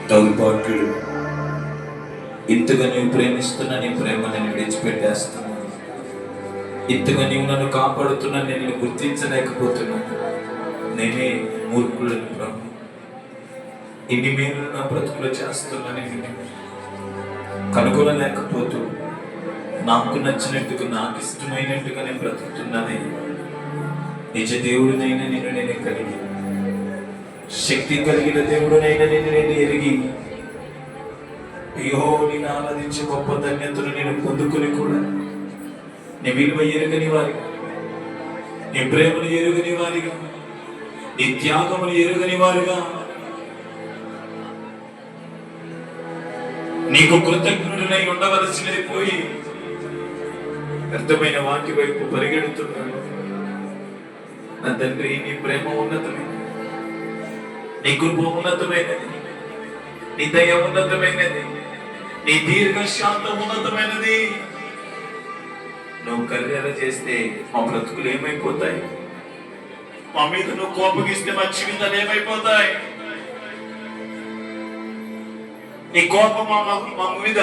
దౌర్భాగ్యుడు, ఇంతగా నీవు ప్రేమిస్తున్నా నీ ప్రేమ నేను విడిచిపెట్టేస్తున్నాను. ఇంతగా నీవు నన్ను కాపాడుతున్నా నేను గుర్తించలేకపోతున్నాను. నేనే మూర్ఖులను ప్రభు. ఇన్ని మేలు నా బ్రతుకులో చేస్తున్నా నేను కనుగొనలేకపోతూ నాకు నచ్చినట్టుగా నాకు ఇష్టమైనట్టుగా నేను బ్రతుకుతున్నానే. నిజ దేవుడినైనా నేను కలిగి, శక్తి కలిగిన దేవుడునైనా నేను ఎరిగి, అయ్యో నేను ఆరాధించే గొప్ప ధన్యతను నేను పొందుకుని కూడా నీ విలువ ఎరుగని వారిగా, నీ ప్రేమను ఎరుగని వారిగా, నీ త్యాగమును ఎరుగని వారిగా, నీకు కృతజ్ఞుడనై ఉండవలసినది పోయి వ్యర్థమైన వాటి వైపు పరిగెడుతున్నాడు. నా తండ్రి, నీ ప్రేమ ఉన్నతమైనది, నీ కృప ఉన్నతమైనది, నీ దయ ఉన్నతమైనది, నీ దీర్ఘశాంతం ఉన్నతమైనది. నువ్వు కర్యర చేస్తే మా బ్రతుకులు ఏమైపోతాయి? మా మీద నువ్వు కోపగిస్తే మా జీవితాలు ఏమైపోతాయి? నీ కోపం మా మీద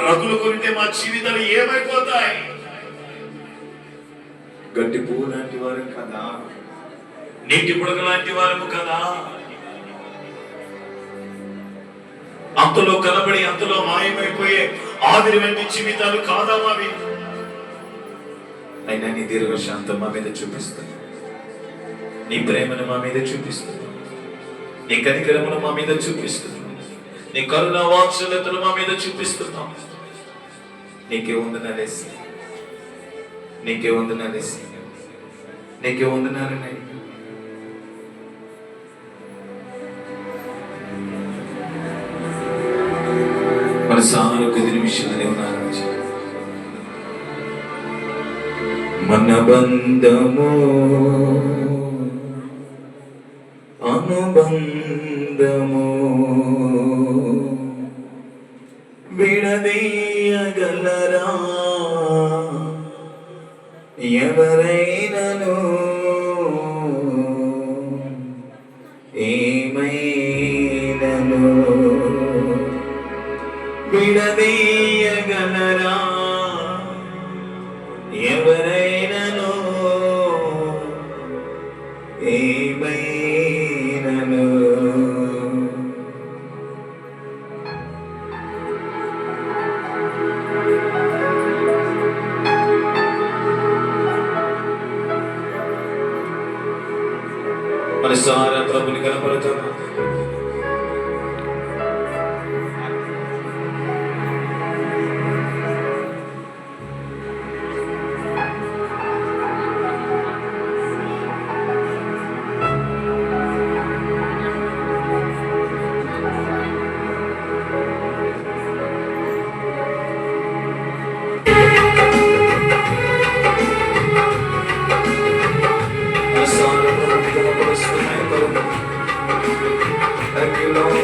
రగులు కొనితే మా జీవితాలు ఏమైపోతాయి? గట్టి పువ్వు లాంటి వారు కదా, నీటి బుడగ లాంటి వారు కదా, అంతలో కనబడి అంతలో మాయమైపోయే ఆవిరి వంటి జీవితాలు కాదా మావి? అయినా నీ దీర్ఘశాంతం మా మీద చూపిస్తుంది, నీ ప్రేమను మా మీద చూపిస్తుంది, నీ కనికరమును మా మీద చూపిస్తుంది, నీ కరుణ వాత్సల్యతను మా మీద చూపిస్తున్నాం. నీకే వందనాలేసి, నీకే వందనాలేసి, నీకే వందనాలని. మనసారా కొద్ది నిమిషాలే ఉన్నారు. మన బంధము అనుబంధము విడదీయగలరా ఎవరైనను? ఏమైనను విడదీయగలరా ఎవరైనను? ఏమైనను మనసారా ప్రభుని కనపడతాము. Thank you, Lord.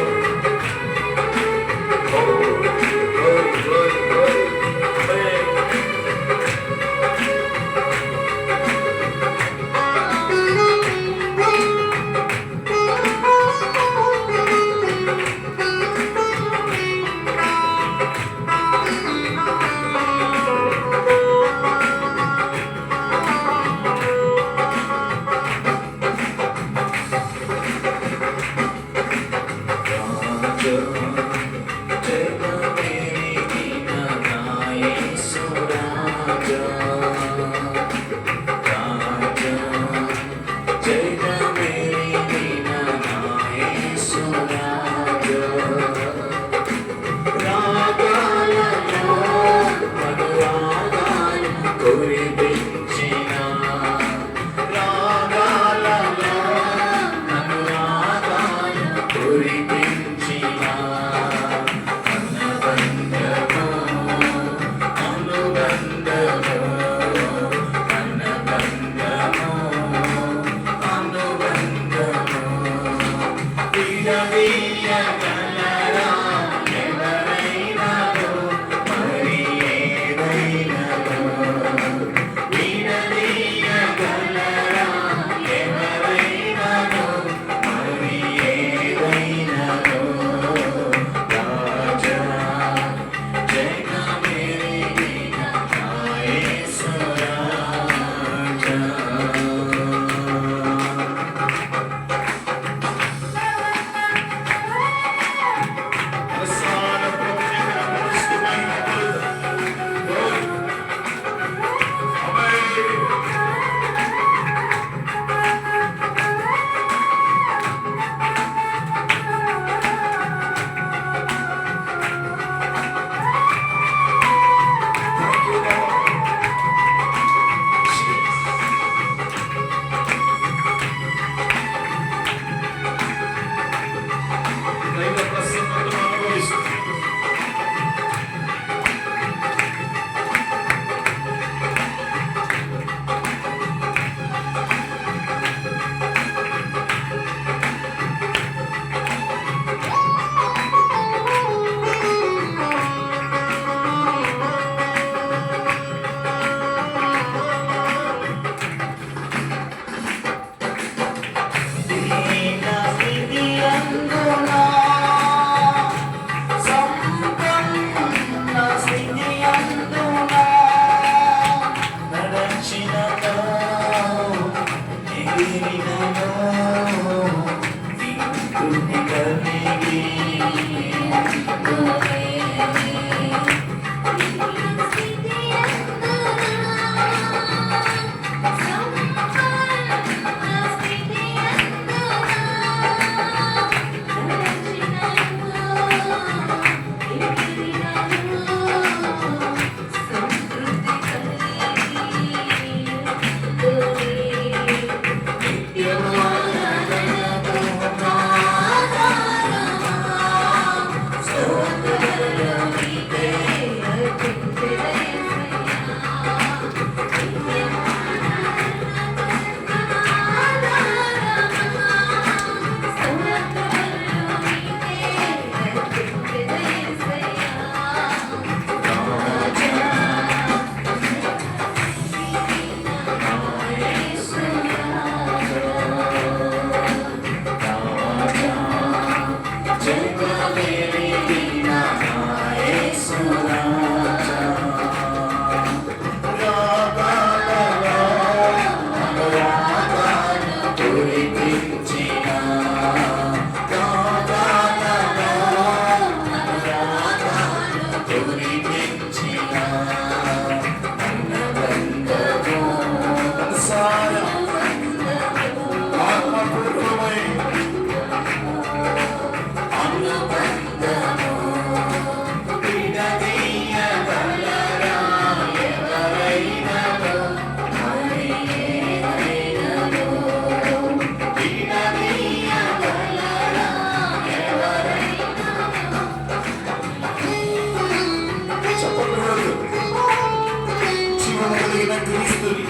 క్రీస్తుని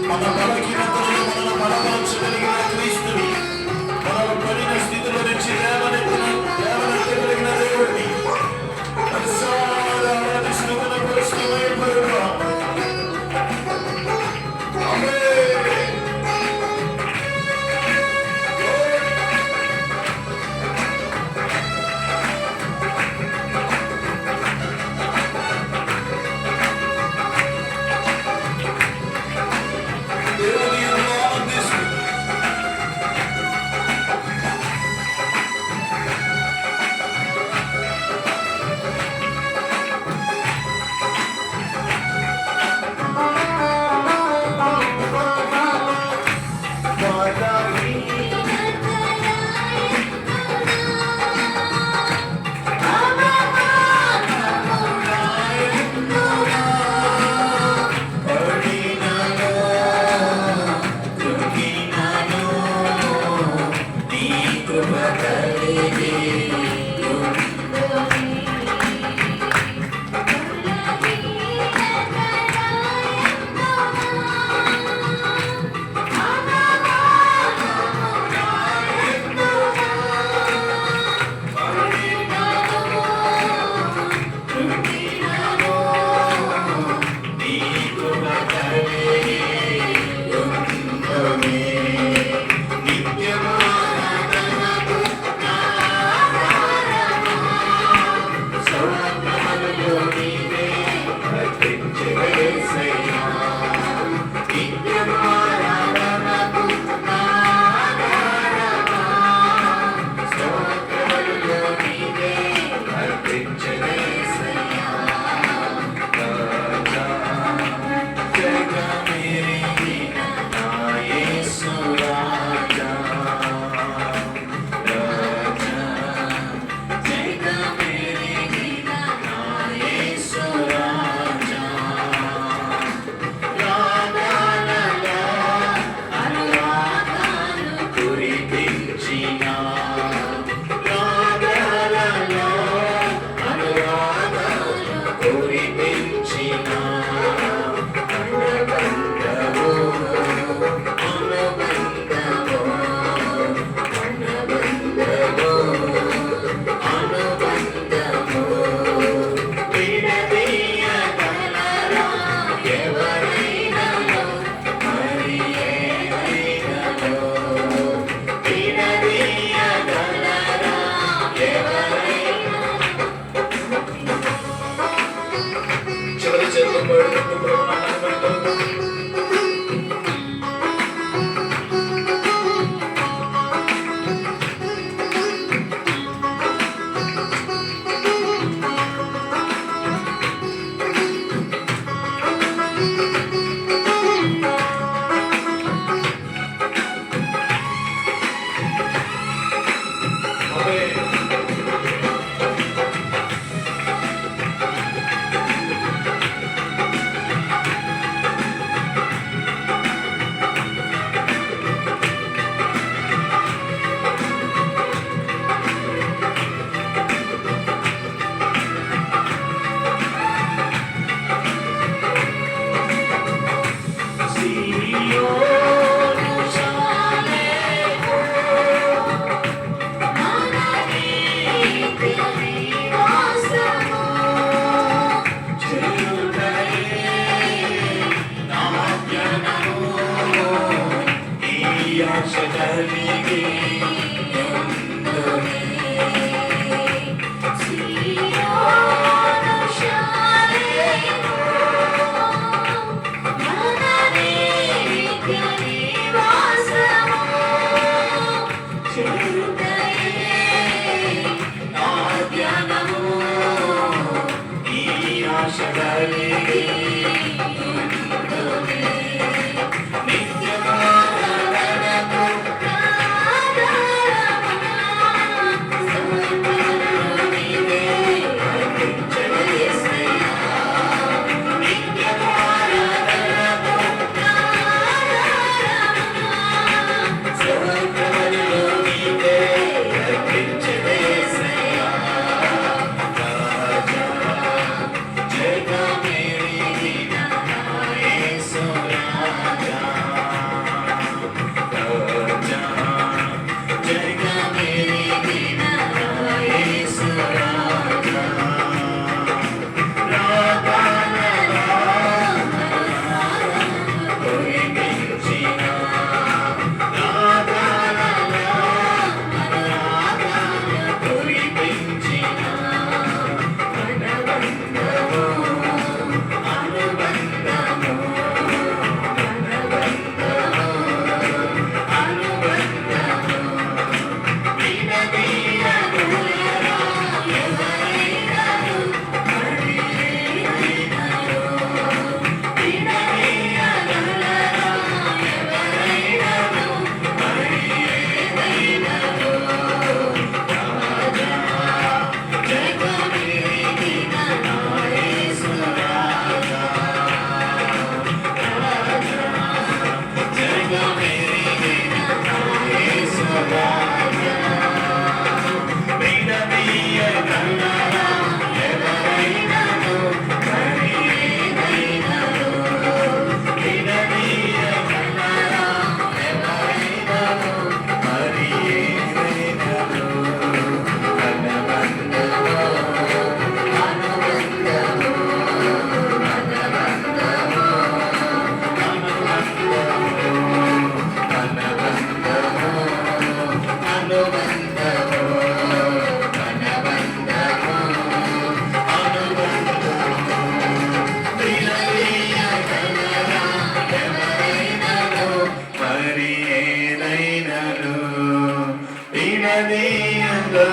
మన బలహీనతలను మనల్ని బలపరచగలిగిన క్రీస్తుని మనల్ని పడిన స్థితిలో నుంచి లేవనెత్తిన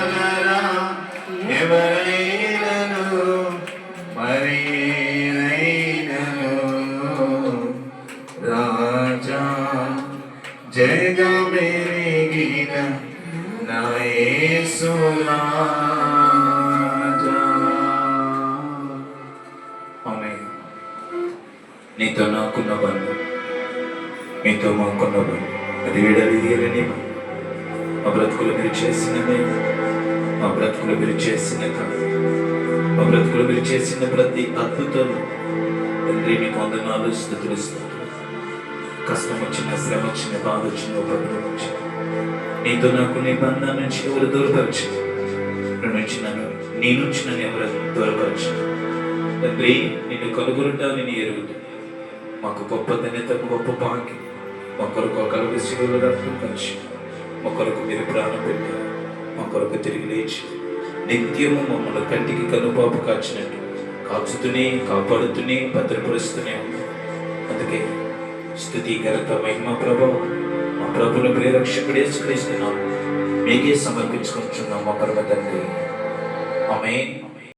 రాగలరా ఎవరైనను మరి రాజా జగమెరిగిన నా యేసు రాజా. ఆమేన్. నీతో నాకున్న బంధం, మీతో మాకున్న బంధం, అది విడదీయలేని బంధం. మా బ్రతుకులు మీరు చేసిన మేము, మా బ్రతుకులు మీరు చేసిన కాదు, మా బ్రతుకులు మీరు చేసిన ప్రతి అద్భుతాలు తండ్రి మీకు వందనాలు, స్తుతులు, స్తోత్రాలు. కష్టం వచ్చిన, శ్రమ వచ్చిన, బాధ వచ్చిన, ఉపద్రవం వచ్చిన, నీతో నాకు నీ బంధాన్ని నుంచి ఎవరు దూరపరిచిన, నీ నుంచి నన్ను ఎవరు దూరపరిచిన తండ్రి, నిన్ను కనుగొనుట, నేను ఎరుగుతా. మాకు గొప్ప ధన్యత, గొప్ప భాగ్యం. మా కొరకు ఒకరు శివులు రక్తం కలిసి, మా కొరకు మీరు ప్రాణం పెట్టారు, మా కొరకు తిరిగి లేచి నిత్యము మమ్మల్ని కంటికి కనుపాపు కాచినట్టు కాచుతూనే, కాపాడుతూనే, భద్రపరుస్తూనే ఉంది. అందుకే స్తుతి, ఘనత, మహిమ, ప్రభావం మా ప్రభుల ప్రియరక్షకుడు యేసుక్రీస్తు నామమున మీకే సమర్పించుకుంటున్నాం మా పరమ తండ్రి. ఆమేన్.